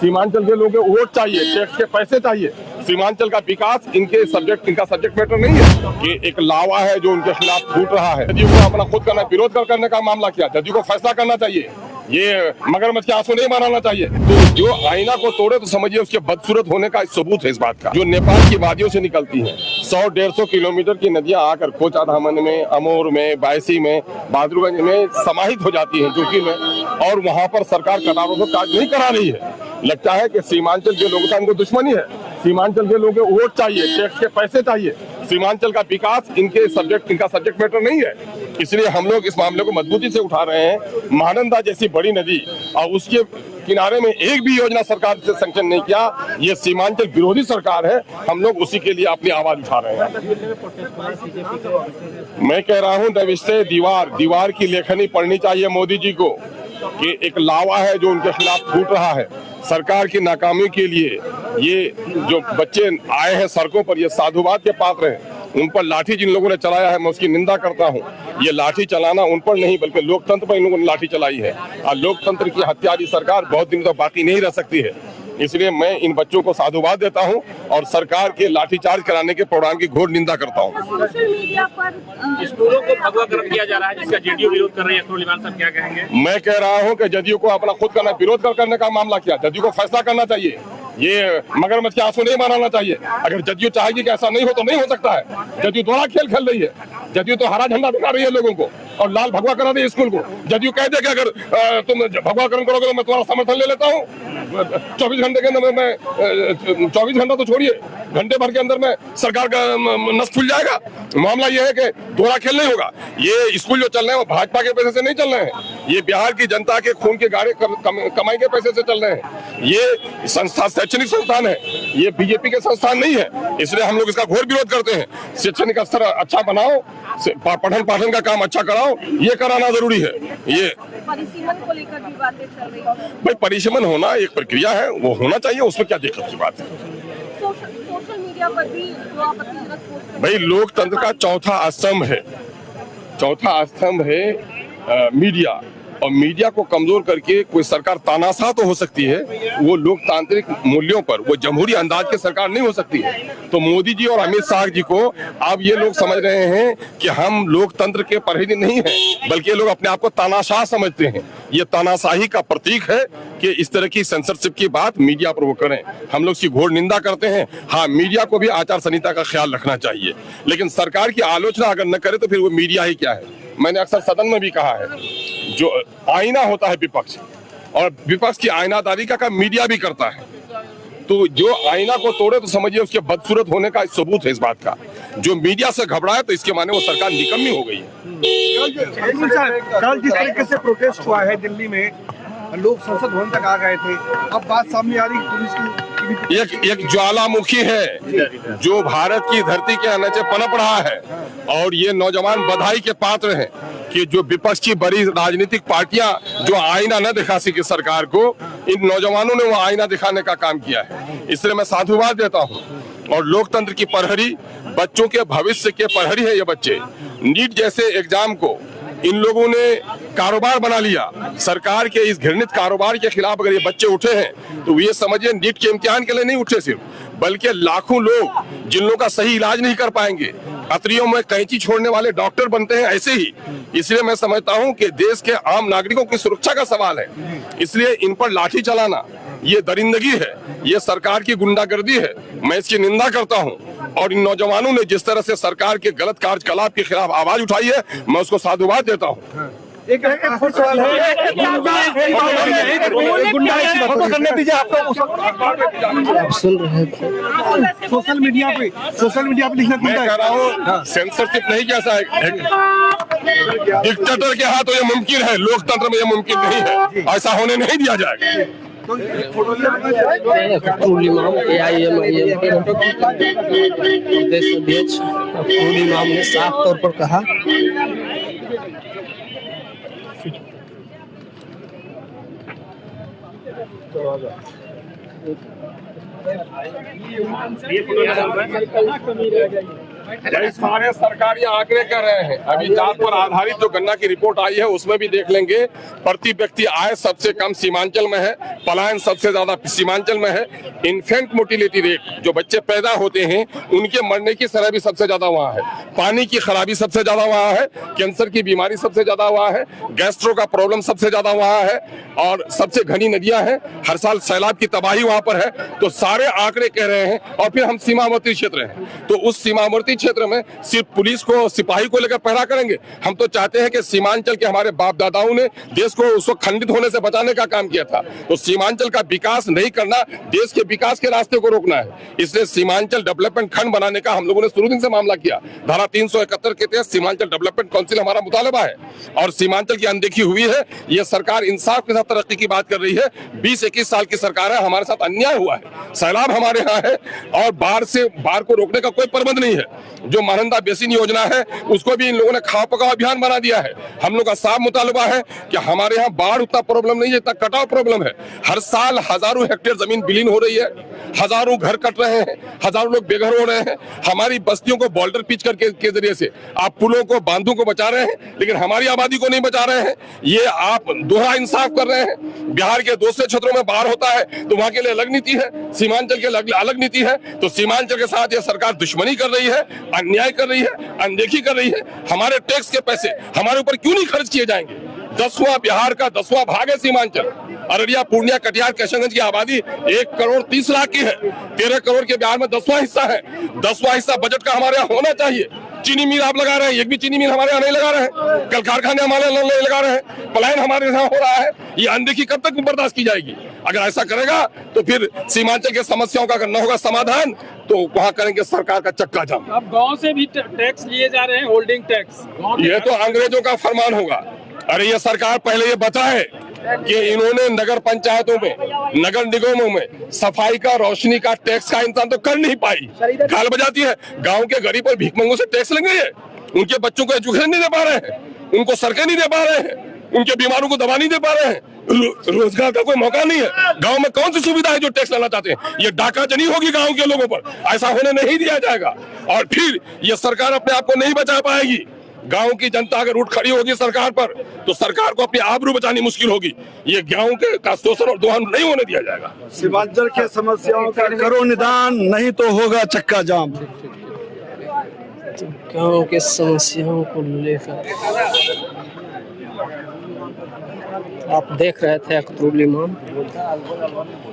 सीमांचल के लोगों को वोट चाहिए, टैक्स के पैसे चाहिए। सीमांचल का विकास इनका सब्जेक्ट मैटर नहीं है कि एक लावा है जो उनके खिलाफ फूट रहा है। जदयू को अपना खुद करना, विरोध करने का मामला किया, जदयू को फैसला करना चाहिए। ये मगरमच्छ के आंसू नहीं बनाना चाहिए। तो जो आईना को तोड़े तो समझिए उसके बदसूरत होने का सबूत है इस बात का। जो नेपाल की वादियों से निकलती हैं 100-150 किलोमीटर की नदियां आकर कोचाधामन में, अमोर में, बायसी में, बहादुरगंज में समाहित हो जाती हैं जुकी में, और वहां पर सरकार कतारों से काज नहीं करा रही है। लगता है कि सीमांचल के लोगों का इनको दुश्मनी है। सीमांचल के लोगों को वोट चाहिए, टैक्स के पैसे चाहिए। सीमांचल का विकास इनका सब्जेक्ट मैटर नहीं है। इसलिए हम लोग इस मामले को मजबूती से उठा रहे हैं। महानंदा जैसी बड़ी नदी और उसके किनारे में एक भी योजना सरकार से सैंक्शन नहीं किया। ये सीमांचल विरोधी सरकार है। हम लोग उसी के लिए अपनी आवाज उठा रहे हैं। मैं कह रहा हूँ दविश्ते दीवार की लेखनी पढ़नी चाहिए मोदी जी को कि एक लावा है जो उनके खिलाफ फूट रहा है। सरकार की नाकामी के लिए ये जो बच्चे आए हैं सड़कों पर, ये साधुवाद के पात्र हैं। उन पर लाठी जिन लोगों ने चलाया है मैं उसकी निंदा करता हूं। ये लाठी चलाना उन पर नहीं बल्कि लोकतंत्र पर इन लोगों ने लाठी चलाई है। और लोकतंत्र की हत्यारी सरकार बहुत दिन तक बाकी नहीं रह सकती है। इसलिए मैं इन बच्चों को साधुवाद देता हूं और सरकार के लाठीचार्ज कराने के प्रोग्राम की घोर निंदा करता हूं। सोशल मीडिया पर स्कूलों को भगवाकरण किया जा रहा है जिसका जदयू विरोध कर रही है। अख्तरुल साहब क्या कहेंगे? मैं कह रहा हूं कि जदयू को अपना खुद करना, विरोध करने का मामला किया, जदयू को फैसला करना चाहिए। ये मगरमच्छ के आंसू नहीं बनाना चाहिए। अगर जदयू चाहेगी कि ऐसा नहीं हो तो नहीं हो सकता है। जदयू दोहरा खेल खेल रही है। जदयू तो हरा झंडा दिखा रही है लोगों को और लाल भगवा करा रही है स्कूल को। जदयू कह दे कि अगर तुम भगवाकरण करोगे तो मैं तुम्हारा समर्थन ले लेता हूँ। 24 घंटे के अंदर मैं 24 घंटा तो छोड़िए, घंटे भर के अंदर में सरकार का नस खुल जाएगा। मामला यह है कि दोहरा खेल नहीं होगा। ये स्कूल जो चल रहे हैं वो भाजपा के पैसे से नहीं चल रहे हैं। ये बिहार की जनता के खून के गाड़े कमाई के पैसे से चल रहे हैं। ये संस्था शैक्षणिक संस्थान है, ये बीजेपी के संस्थान नहीं है। इसलिए हम लोग इसका घोर विरोध करते हैं। शैक्षणिक स्तर अच्छा बनाओ, पठन पाठन का काम अच्छा कराओ, ये कराना जरूरी है। ये परिसीमन को लेकर भी बातें चल रही है। भाई परिसीमन होना एक प्रक्रिया है, वो होना चाहिए, उसमें क्या दिक्कत की बात है। सोशल मीडिया पर भी जो आपत्तिजनक पोस्ट भाई लोकतंत्र का चौथा स्तंभ है मीडिया। और मीडिया को कमजोर करके कोई सरकार तानाशाह तो हो सकती है, वो लोकतांत्रिक मूल्यों पर, वो जमहूरी अंदाज की सरकार नहीं हो सकती है। तो मोदी जी और अमित शाह जी को अब ये लोग समझ रहे हैं कि हम लोकतंत्र के परिधि नहीं हैं, बल्कि ये लोग अपने आप को तानाशाह समझते हैं। ये तानाशाही का प्रतीक है कि इस तरह की सेंसरशिप की बात मीडिया पर वो करें। हम लोग इसकी घोर निंदा करते हैं। हाँ, मीडिया को भी आचार संहिता का ख्याल रखना चाहिए, लेकिन सरकार की आलोचना अगर न करे तो फिर वो मीडिया ही क्या है। मैंने अक्सर सदन में भी कहा है, जो आईना होता है विपक्ष, और विपक्ष की आईनादारी का काम मीडिया भी करता है। तो जो आईना को तोड़े तो समझिए उसके बदसूरत होने का सबूत है इस बात का। जो मीडिया से घबराए तो इसके माने वो सरकार निकम्मी हो गई है। कल जिस तरीके से प्रोटेस्ट हुआ है दिल्ली में, लोग संसद भवन तक आ गए थे, अब बात सामने आ रही पुलिस की एक ज्वालामुखी है जो भारत की धरती के नीचे पनप रहा है। और ये नौजवान बधाई के पात्र हैं कि जो विपक्ष की बड़ी राजनीतिक पार्टियां जो आईना न दिखा सकी सरकार को, इन नौजवानों ने वो आईना दिखाने का काम किया है। इसलिए मैं साधुवाद देता हूँ। और लोकतंत्र की प्रहरी, बच्चों के भविष्य के प्रहरी है ये बच्चे। नीट जैसे एग्जाम को इन लोगों ने कारोबार बना लिया। सरकार के इस घृणित कारोबार के खिलाफ अगर ये बच्चे उठे हैं तो ये समझिए नीट के इम्तिहान के लिए नहीं उठे सिर्फ, बल्कि लाखों लोग जिन लोगों का सही इलाज नहीं कर पाएंगे, अतरियों में कैंची छोड़ने वाले डॉक्टर बनते हैं ऐसे ही। इसलिए मैं समझता हूं कि देश के आम नागरिकों की सुरक्षा का सवाल है। इसलिए इन पर लाठी चलाना ये दरिंदगी है, ये सरकार की गुंडागर्दी है। मैं इसकी निंदा करता हूं। और इन नौजवानों ने जिस तरह से सरकार के गलत कार्यकलाप के खिलाफ आवाज उठाई है, मैं उसको साधुवाद देता हूं। एक और सवाल है, करने दीजिए आपको। सुन रहे थे सोशल मीडिया पे लिखना, मैं कह रहा हूँ सेंसरशिप नहीं कैसा है, डिक्टेटर के हाथ तो ये मुमकिन है, लोकतंत्र में ये मुमकिन नहीं है, ऐसा होने नहीं दिया जाएगा। अख्तरुल इमाम AIM प्रदेश अध्यक्ष अख्तरुल इमाम ने साफ तौर पर कहा ये भाई सारे सरकारी आंकड़े कह रहे हैं। अभी जांच पर आधारित जो गन्ना की रिपोर्ट आई है उसमें भी देख लेंगे, प्रति व्यक्ति आय सबसे कम सीमांचल में है, पलायन सबसे ज्यादा सीमांचल में है, इन्फेंट मोर्टिलिटी रेट जो बच्चे पैदा होते हैं उनके मरने की शरह भी सबसे ज्यादा वहाँ है, पानी की खराबी सबसे ज्यादा वहाँ है, कैंसर की बीमारी सबसे ज्यादा वहाँ है, गैस्ट्रो का प्रॉब्लम सबसे ज्यादा वहाँ है, और सबसे घनी नदियां हैं, हर साल सैलाब की तबाही वहाँ पर है। तो सारे आंकड़े कह रहे हैं। और फिर हम सीमावर्ती क्षेत्र हैं, तो उस सीमावर्ती क्षेत्र में सिर्फ पुलिस को, सिपाही को लेकर पहरा करेंगे? हम तो चाहते हैं कि सीमांचल के हमारे बाप दादाओं ने देश को उसको खंडित होने से बचाने का काम किया था, तो सीमांचल का विकास नहीं करना, देश के विकास के रास्ते को रोकना है। इसलिए सीमांचल डेवलपमेंट खंड बनाने का हम लोगों ने शुरू दिन से मामला किया। धारा 371 के तहत सीमांचल डेवलपमेंट काउंसिल हमारा मुतालबा है, और सीमांचल की अनदेखी हुई है। ये सरकार इंसाफ के साथ तरक्की की बात कर रही है। 20-21 साल की सरकार है, हमारे साथ अन्याय हुआ है, सैलाब हमारे यहाँ है, और बाढ़ को रोकने का कोई प्रबंध नहीं है। जो महानंदा बेसिन योजना है उसको भी इन लोगों ने खाओ पकाओ अभियान बना दिया है। हम लोग का साफ मुतालबा है कि हमारे यहाँ बाढ़ उतना प्रॉब्लम नहीं है, इतना कटाव प्रॉब्लम है। हर साल हजारों हेक्टेयर जमीन विलीन हो रही है, हजारों घर कट रहे हैं, हजारों लोग बेघर हो रहे हैं। हमारी बस्तियों को बॉर्डर पिच करके के जरिए से आप पुलों को, बांधों को बचा रहे हैं, लेकिन हमारी आबादी को नहीं बचा रहे हैं। ये आप दोहरा इंसाफ कर रहे हैं। बिहार के दूसरे क्षेत्रों में बाढ़ होता है तो वहां के लिए अलग नीति है, सीमांचल के अलग नीति है। तो सीमांचल के साथ ये सरकार दुश्मनी कर रही है, अन्याय कर रही है, अनदेखी कर रही है। हमारे टैक्स के पैसे हमारे ऊपर क्यों नहीं खर्च किए जाएंगे? 10वां बिहार का 10वां भाग है सीमांचल। अररिया, पूर्णिया, कटिहार, किशनगंज की आबादी 1 करोड़ 30 लाख की है। 13 करोड़ के बिहार में 10वां हिस्सा है। 10वां हिस्सा बजट का हमारे यहाँ होना चाहिए। चीनी मिल आप लगा रहे हैं, एक भी चीनी मिल हमारे यहाँ नहीं लगा रहे हैं। कल कारखाने हमारे यहाँ नहीं लगा रहे हैं। पलायन हमारे यहाँ हो रहा है। ये अनदेखी कब तक बर्दाश्त की जाएगी? अगर ऐसा करेगा तो फिर सीमांचल की समस्याओं का अगर न होगा समाधान तो वहाँ करेंगे सरकार का चक्का जाम। अब गांव से भी टैक्स लिए जा रहे हैं, होल्डिंग टैक्स। ये तो अंग्रेजों का फरमान होगा। अरे ये सरकार पहले ये बताए कि इन्होंने नगर पंचायतों में, नगर निगमों में सफाई का, रोशनी का, टैक्स का इंतजाम तो कर नहीं पाई। गाल बजाती है। गांव के गरीब और भिखमंगों से टैक्स लेंगे ये? उनके बच्चों को एजुकेशन नहीं दे पा रहे हैं, उनको सड़कें नहीं दे पा रहे हैं, उनके बीमारों को दवा नहीं दे पा रहे हैं, रोजगार का कोई मौका नहीं है। गांव में कौन सी सुविधा है जो टैक्स लेना चाहते हैं? ये डाकाचनी होगी गांव के लोगों पर, ऐसा होने नहीं दिया जाएगा। और फिर ये सरकार अपने आप को नहीं बचा पाएगी। गांव की जनता अगर उठ खड़ी होगी सरकार पर तो सरकार को अपनी आबरू बचानी मुश्किल होगी। ये गांव के का शोषण और दोहन नहीं होने दिया जाएगा। सीमांचल के समस्याओं का करो निदान, नहीं तो होगा चक्का जाम। गाँव के समस्याओं को लेकर आप देख रहे थे अख्तरुल इमाम,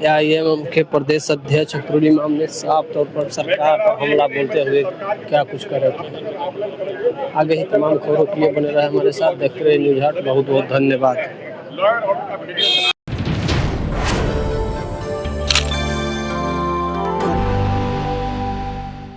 AIM के प्रदेश अध्यक्ष अख्तरुल इमाम ने साफ तौर पर सरकार पर हमला बोलते हुए क्या कुछ कर रहे थे। आगे ही तमाम खबरों के लिए बने रहे हमारे साथ, देखते रहे न्यूज़ हट। बहुत बहुत धन्यवाद।